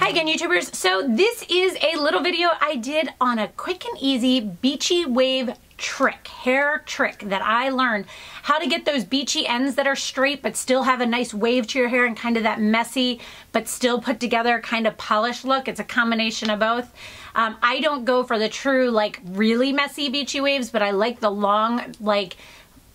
Hi again, YouTubers. So this is a little video I did on a quick and easy beachy wave trick, hair trick that I learned how to get those beachy ends that are straight but still have a nice wave to your hair and kind of that messy but still put together kind of polished look. It's a combination of both. I don't go for the true like really messy beachy waves, but I like the long like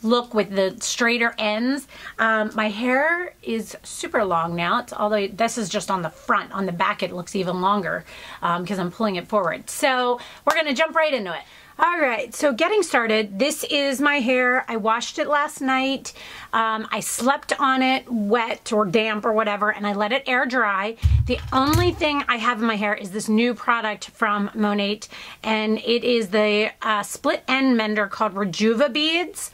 look with the straighter ends. My hair is super long now. It's although this is just on the front. On the back it looks even longer because I'm pulling it forward. So we're gonna jump right into it. All right, so getting started, this is my hair. I washed it last night. I slept on it wet or damp or whatever, and I let it air dry. The only thing I have in my hair is this new product from Monat, and it is the split end mender called Rejuvabeads.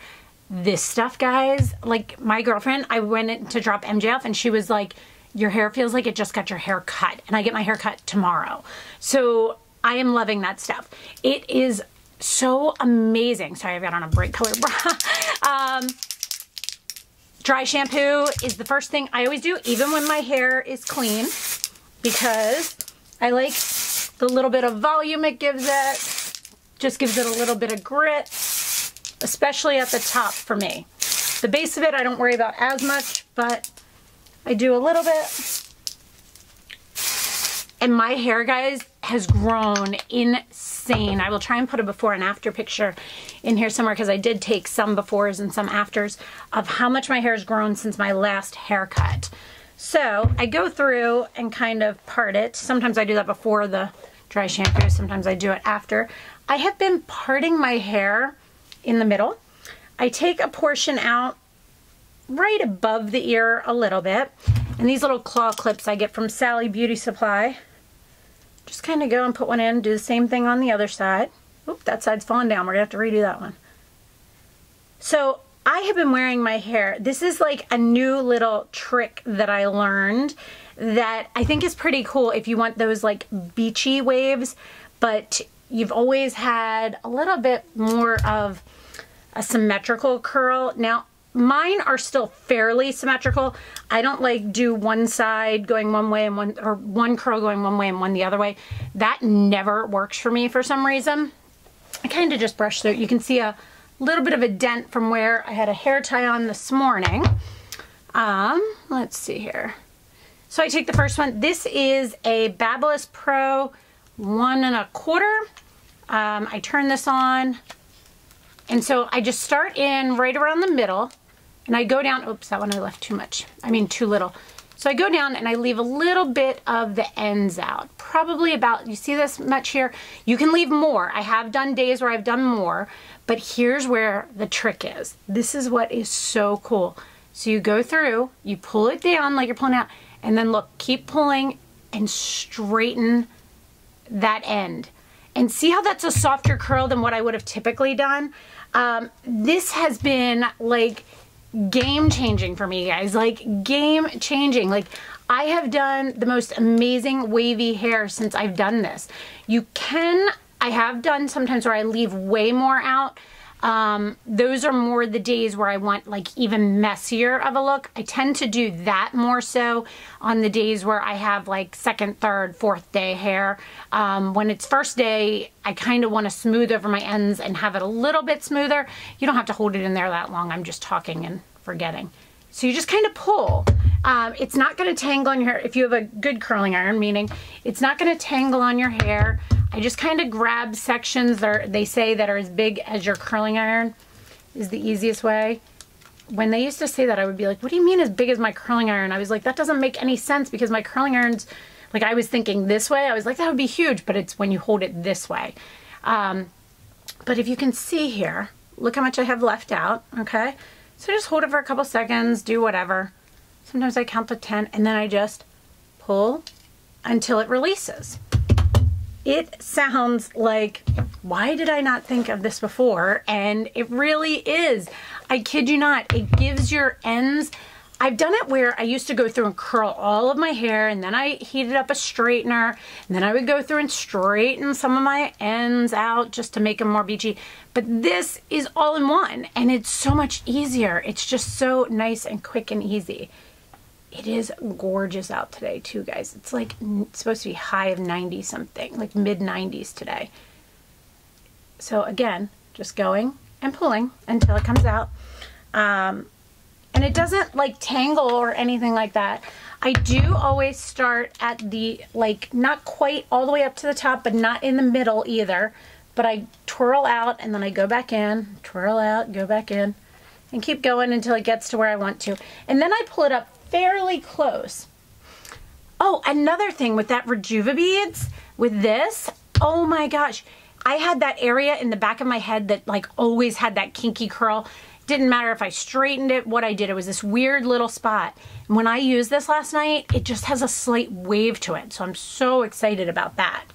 This stuff, guys, like my girlfriend, I went in to drop MJ off and she was like, your hair feels like it just got your hair cut, and I get my hair cut tomorrow. So I am loving that stuff. It is so amazing. Sorry, I've got on a bright colored bra. Dry shampoo is the first thing I always do, even when my hair is clean, because I like the little bit of volume it gives it. Just gives it a little bit of grit, especially at the top for me. The base of it I don't worry about as much, but I do a little bit. And my hair, guys, has grown insane. I will try and put a before and after picture in here somewhere because I did take some befores and some afters of how much my hair has grown since my last haircut. So I go through and kind of part it. Sometimes I do that before the dry shampoo. Sometimes I do it after. I have been parting my hair in the middle. I take a portion out right above the ear a little bit. And these little claw clips I get from Sally Beauty Supply. Just kind of go and put one in, do the same thing on the other side. Oop, that side's falling down. We're gonna have to redo that one. So I have been wearing my hair. This is like a new little trick that I learned that I think is pretty cool if you want those like beachy waves, but you've always had a little bit more of a symmetrical curl. Now, mine are still fairly symmetrical. I don't like do one side going one way and one curl going one way and one the other way. That never works for me for some reason. I kind of just brush through. You can see a little bit of a dent from where I had a hair tie on this morning. Let's see here. So I take the first one. This is a Babyliss Pro 1 1/4. I turn this on. And so I just start in right around the middle. And I go down, oops, that one I left too much. I mean too little. So I go down and I leave a little bit of the ends out. Probably about, you see this much here? You can leave more. I have done days where I've done more, but here's where the trick is. This is what is so cool. So you go through, you pull it down like you're pulling out, and then look, keep pulling and straighten that end. And see how that's a softer curl than what I would have typically done? This has been like game changing for me, guys. Like game changing. Like I have done the most amazing wavy hair since I've done this. I have done sometimes where I leave way more out. Those are more the days where I want like even messier of a look. I tend to do that more so on the days where I have like second, third, fourth day hair. When it's first day, I kind of want to smooth over my ends and have it a little bit smoother. You don't have to hold it in there that long. I'm just talking and forgetting. So you just kind of pull. It's not going to tangle on your hair if you have a good curling iron, meaning it's not going to tangle on your hair. I just kind of grab sections that they say that are as big as your curling iron is the easiest way. When they used to say that, I would be like, what do you mean as big as my curling iron? I was like, that doesn't make any sense because my curling irons, like I was thinking this way. I was like, that would be huge, but it's when you hold it this way. But if you can see here, look how much I have left out, okay? So just hold it for a couple seconds, do whatever. Sometimes I count to 10 and then I just pull until it releases. It sounds like, why did I not think of this before? And it really is. I kid you not. It gives your ends. I've done it where I used to go through and curl all of my hair and then I heated up a straightener and then I would go through and straighten some of my ends out just to make them more beachy. But this is all in one and it's so much easier. It's just so nice and quick and easy. It is gorgeous out today too, guys. It's like it's supposed to be high of 90 something, like mid 90s today. So again, just going and pulling until it comes out. And it doesn't like tangle or anything like that. I do always start at the, like, not quite all the way up to the top, but not in the middle either. But I twirl out and then I go back in, twirl out, go back in, and keep going until it gets to where I want to. And then I pull it up fairly close. Oh, another thing with that Rejuvabeads, with this, oh my gosh, I had that area in the back of my head that like always had that kinky curl. Didn't matter if I straightened it, what I did, it was this weird little spot. And when I used this last night, it just has a slight wave to it. So I'm so excited about that.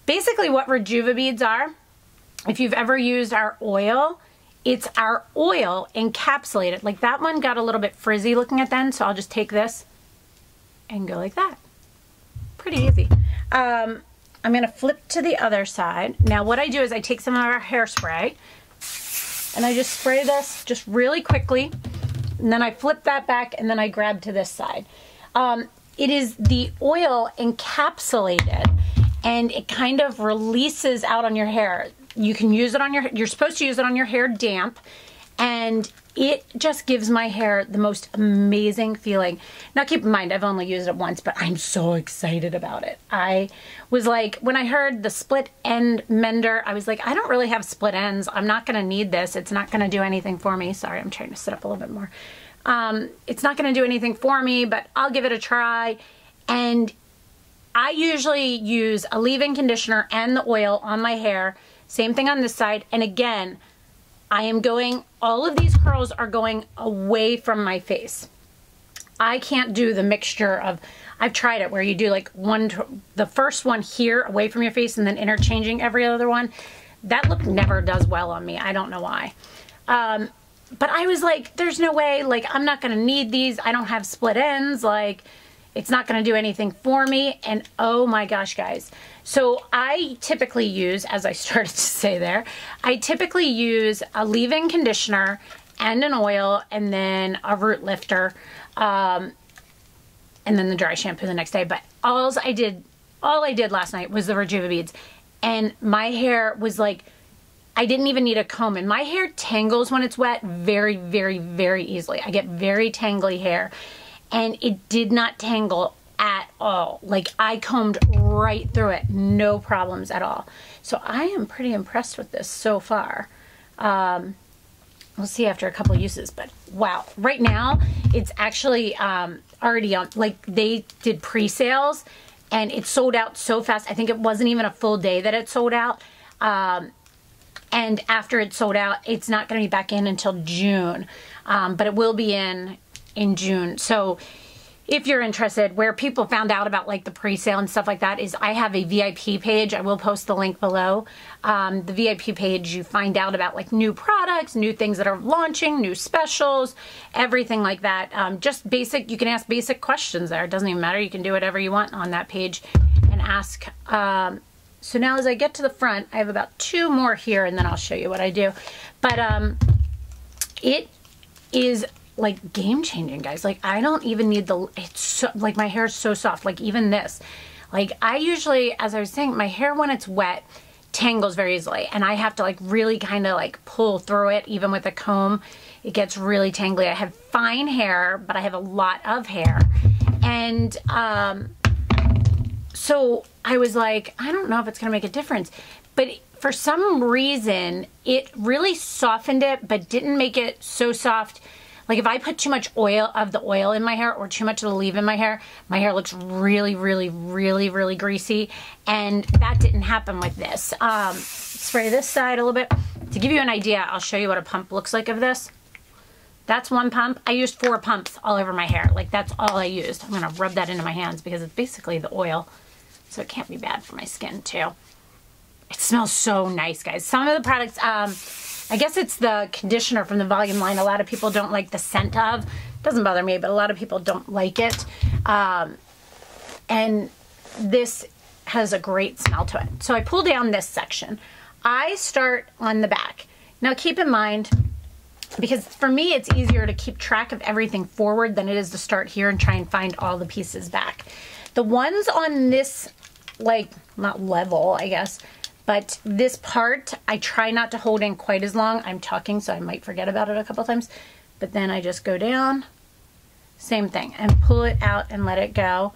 Basically what Rejuvabeads are, if you've ever used our oil, it's our oil encapsulated. Like that one got a little bit frizzy looking at then, so I'll just take this and go like that. Pretty easy. I'm gonna flip to the other side. Now what I do is I take some of our hairspray and I just spray this just really quickly, and then I flip that back and then I grab to this side. It is the oil encapsulated and it kind of releases out on your hair. You can use it on your, you're supposed to use it on your hair damp, and it just gives my hair the most amazing feeling. Now keep in mind, I've only used it once, but I'm so excited about it. I was like, when I heard the split end mender, I was like, I don't really have split ends. I'm not gonna need this. It's not gonna do anything for me. Sorry, I'm trying to sit up a little bit more. It's not gonna do anything for me, but I'll give it a try. And I usually use a leave-in conditioner and the oil on my hair. Same thing on this side. And again, I am going, all of these curls are going away from my face. I can't do the mixture of, I've tried it where you do like the first one here away from your face and then interchanging every other one. That look never does well on me. I don't know why. But I was like, there's no way, like I'm not gonna need these. I don't have split ends. Like it's not gonna do anything for me. And oh my gosh, guys. So I typically use, as I started to say there, I typically use a leave-in conditioner and an oil and then a root lifter and then the dry shampoo the next day. But all I did last night was the Rejuvabeads, and my hair was like, I didn't even need a comb, and my hair tangles when it's wet very, very, very easily. I get very tangly hair, and it did not tangle at all. Like I combed right through it, no problems at all. So I am pretty impressed with this so far. We'll see after a couple uses, but wow. Right now it's actually already on, like they did pre-sales and it sold out so fast. I think it wasn't even a full day that it sold out. And after it sold out, it's not gonna be back in until June, but it will be in June. So if you're interested, where people found out about like the pre-sale and stuff like that is I have a VIP page. I will post the link below. The VIP page, you find out about like new products, new things that are launching, new specials, everything like that. Just basic, you can ask basic questions there. It doesn't even matter. You can do whatever you want on that page and ask. So now as I get to the front, I have about 2 more here and then I'll show you what I do. But it is like game changing, guys. Like I don't even need the, it's so, like my hair is so soft. Like even this, like I usually, as I was saying, my hair when it's wet tangles very easily, and I have to like really kind of like pull through it. Even with a comb, it gets really tangly. I have fine hair, but I have a lot of hair, and so I was like, I don't know if it's gonna make a difference, but for some reason it really softened it, but didn't make it so soft. Like if I put too much of the oil in my hair or too much of the leave in my hair looks really, really, really, really greasy. And that didn't happen with this. Spray this side a little bit. To give you an idea, I'll show you what a pump looks like of this. That's 1 pump. I used 4 pumps all over my hair. Like that's all I used. I'm gonna rub that into my hands because it's basically the oil. So it can't be bad for my skin too. It smells so nice, guys. Some of the products, I guess it's the conditioner from the volume line. A lot of people don't like the scent of. It doesn't bother me, but a lot of people don't like it. And this has a great smell to it. So I pull down this section. I start on the back. Now keep in mind, because for me, it's easier to keep track of everything forward than it is to start here and try and find all the pieces back. The ones on this, like, not level, I guess, but this part, I try not to hold in quite as long. I'm talking, so I might forget about it a couple times. But then I just go down, same thing, and pull it out and let it go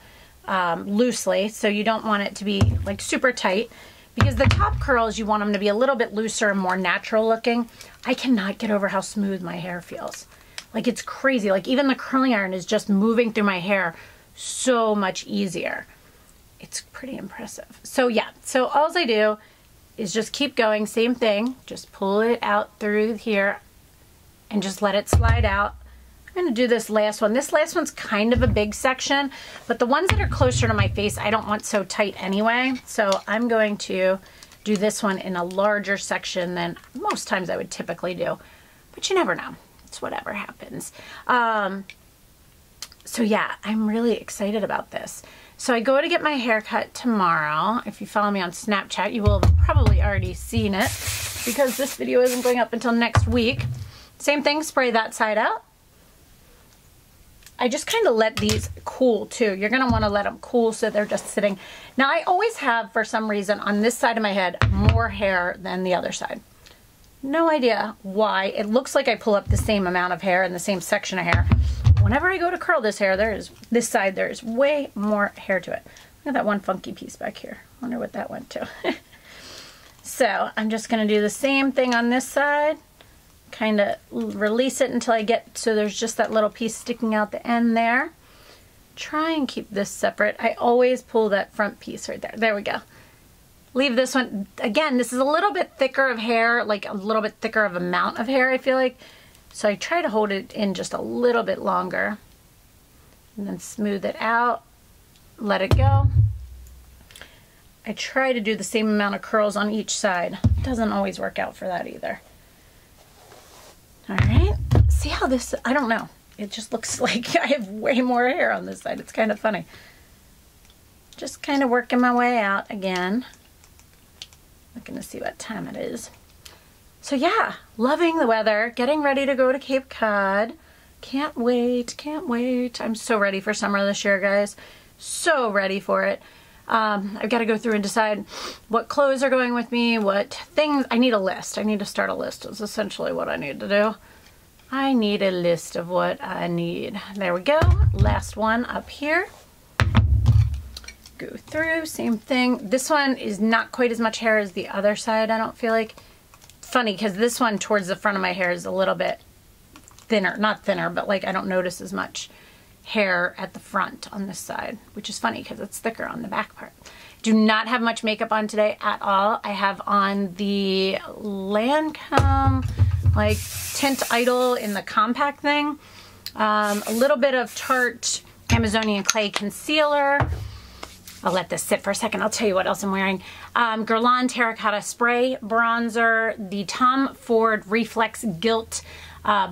loosely. So you don't want it to be like super tight, because the top curls, you want them to be a little bit looser and more natural looking. I cannot get over how smooth my hair feels. Like, it's crazy. Like, even the curling iron is just moving through my hair so much easier. It's pretty impressive. So yeah, so all I do is just keep going, same thing, just pull it out through here and just let it slide out. I'm gonna do this last one. This last one's kind of a big section, but the ones that are closer to my face, I don't want so tight anyway. So I'm going to do this one in a larger section than most times I would typically do, but you never know. It's whatever happens. So yeah, I'm really excited about this. So I go to get my hair cut tomorrow. If you follow me on Snapchat, you will have probably already seen it, because this video isn't going up until next week. Same thing, spray that side out. I just kind of let these cool too. You're going to want to let them cool so they're just sitting. Now, I always have, for some reason, on this side of my head, more hair than the other side. No idea why. It looks like I pull up the same amount of hair in the same section of hair. Whenever I go to curl this hair, this side, there's way more hair to it. Look at that one funky piece back here. Wonder what that went to. So I'm just going to do the same thing on this side. Kind of release it until I get so there's just that little piece sticking out the end there. Try and keep this separate. I always pull that front piece right there. There we go. Leave this one. Again, this is a little bit thicker of hair, like a little bit thicker of amount of hair, I feel like. So I try to hold it in just a little bit longer. And then smooth it out. Let it go. I try to do the same amount of curls on each side. It doesn't always work out for that either. All right, see how this, I don't know. It just looks like I have way more hair on this side. It's kind of funny. Just kind of working my way out again. Looking to see what time it is. So yeah, loving the weather, getting ready to go to Cape Cod. Can't wait, can't wait. I'm so ready for summer this year, guys. So ready for it. I've got to go through and decide what clothes are going with me, what things. I need a list. I need to start a list. Is essentially what I need to do. I need a list of what I need. There we go. Last one up here. Go through, same thing. This one is not quite as much hair as the other side, I don't feel like. Funny, because this one towards the front of my hair is a little bit thinner. Not thinner, but like I don't notice as much hair at the front on this side, which is funny because it's thicker on the back part. Do not have much makeup on today at all. I have on the Lancome like Tint Idol in the compact thing. A little bit of Tarte Amazonian Clay Concealer. I'll let this sit for a second. I'll tell you what else I'm wearing. Guerlain Terracotta Spray Bronzer. The Tom Ford Reflex Gilt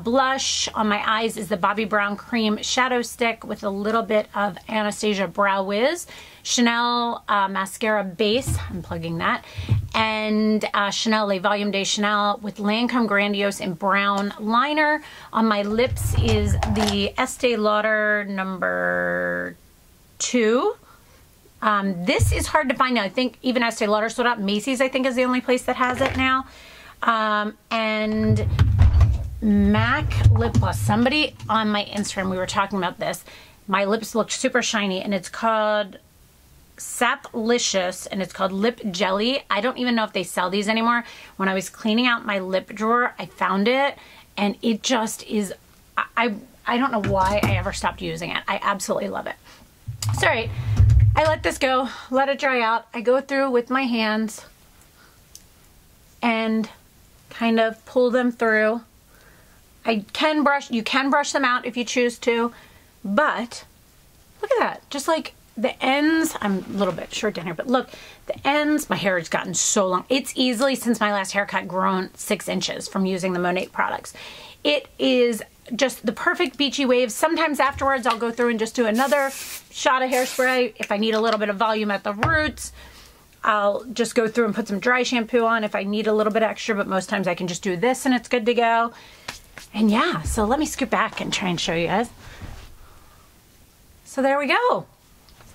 blush. On my eyes is the Bobbi Brown Cream Shadow Stick with a little bit of Anastasia Brow Wiz. Chanel Mascara Base. I'm plugging that. And Chanel Le Volume de Chanel with Lancome Grandiose in Brown Liner. On my lips is the Estee Lauder number 2. This is hard to find now. I think even Estee Lauder sold out. Macy's, I think, is the only place that has it now. And MAC Lip Gloss. Somebody on my Instagram, we were talking about this. My lips look super shiny, and it's called Saplicious, and it's called Lip Jelly. I don't even know if they sell these anymore. When I was cleaning out my lip drawer, I found it, and it just is, I don't know why I ever stopped using it. I absolutely love it. So, all right. I let this go, let it dry out. I go through with my hands and kind of pull them through. You can brush them out if you choose to, but look at that. Just like the ends, I'm a little bit short down here, but look, the ends, my hair has gotten so long. It's easily, since my last haircut, grown 6 inches from using the Monat products. It is just the perfect beachy waves. Sometimes afterwards I'll go through and just do another shot of hairspray. If I need a little bit of volume at the roots, I'll just go through and put some dry shampoo on if I need a little bit extra, but most times I can just do this and it's good to go. And yeah, so let me scoot back and try and show you guys. So there we go.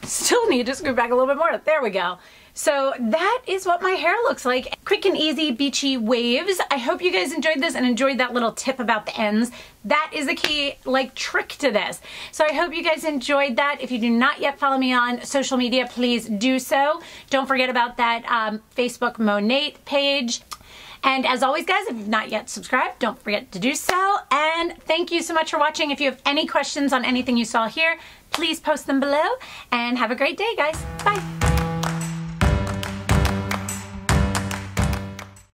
Still need to scoot back a little bit more. There we go. So that is what my hair looks like. Quick and easy beachy waves. I hope you guys enjoyed this and enjoyed that little tip about the ends. That is the key trick to this. So I hope you guys enjoyed that. If you do not yet follow me on social media, please do so. Don't forget about that Facebook Monat page. And as always, guys, if you've not yet subscribed, don't forget to do so. And thank you so much for watching. If you have any questions on anything you saw here, please post them below. And have a great day, guys. Bye.